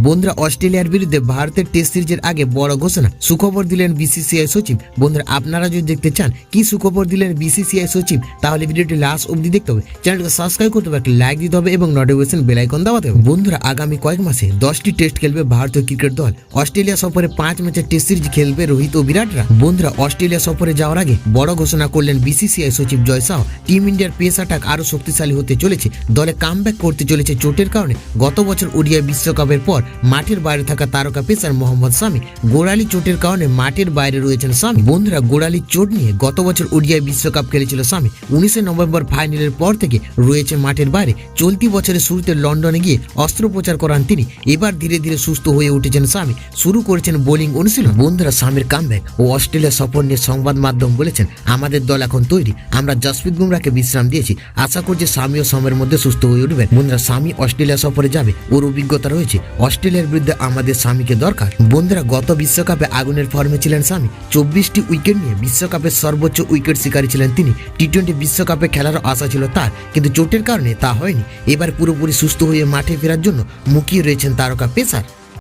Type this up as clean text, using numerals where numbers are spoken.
বন্ধুরা অস্ট্রেলিয়ার বিরুদ্ধে ভারতের টেস্ট সিরিজের আগে বড় ঘোষণা, সুখবর দিলেন বিসিসিআই সচিব। বন্ধুরা আপনারা যদি দেখতে চান কি সুখবর দিলেন বিসিসিআই সচিব, তাহলে ভিডিওটি লাস্ট অবধি দেখতে হবে। চ্যানেলকে সাবস্ক্রাইব করতে হবে, একটা লাইক দিতে হবে এবং নোটিফিকেশন বেল আইকন দাবাতে হবে। বন্ধুরা আগামী কয়েক মাসে 10টি টেস্ট খেলবে ভারতীয় ক্রিকেট দল। অস্ট্রেলিয়া সফরে 5 ম্যাচের টেস্ট সিরিজ খেলবে রোহিত ও বিরাটরা। বন্ধুরা অস্ট্রেলিয়া সফরে যাওয়ার আগে বড় ঘোষণা করলেন বিসিসিআই সচিব জয় শাহ। টিম ইন্ডিয়ার পেস অ্যাটাক আরো শক্তিশালী হতে চলেছে। দলে কামব্যাক করতে চলেছে চোটের কারণে গত বছর ওডিআই বিশ্বকাপের পর মাঠের বাইরে থাকা তারকা পেসার মোহাম্মদ শামি। গোড়ালি চোটের কারণে মাঠের বাইরে রয়েছেন শামি। বন্ধুরা গোড়ালির চোট নিয়ে গত বছর ওডিআই বিশ্বকাপ খেলেছিল শামি। 19 নভেম্বর ফাইনালের পর থেকে রয়েছে মাঠের বাইরে। চলতি বছরের শুরুতে লন্ডনে গিয়ে অস্ত্রোপচার করান তিনি। এবার ধীরে ধীরে সুস্থ হয়ে উঠেছেন শামি, শুরু করেছেন বোলিং অনুশীলন। বন্ধুরা শামির কামব্যাক ও অস্ট্রেলিয়া সফর নিয়ে সংবাদ মাধ্যম বলেছেন, আমাদের দল এখন তৈরি। আমরা জসপ্রীত বুমরাহকে বিশ্রাম দিয়েছি। আশা করছি শামি ও সময়ের মধ্যে সুস্থ হয়ে উঠবেন। বন্ধুরা শামি অস্ট্রেলিয়া সফরে যাবে, ওর অভিজ্ঞতা রয়েছে। অস্ট্রেলিয়ার বিরুদ্ধে আমাদের শামিকে দরকার। বন্ধুরা গত বিশ্বকাপে আগুনের ফর্মে ছিলেন শামি। 24টি উইকেট নিয়ে বিশ্বকাপের সর্বোচ্চ উইকেট শিকারী ছিলেন তিনি। টি-20 বিশ্বকাপে খেলার আশা ছিল তার, কিন্তু চোটের কারণে তা হয়নি। এবার পুরোপুরি সুস্থ হয়ে মাঠে ফেরার জন্য মুখিয়ে রয়েছেন তারকা পেসার।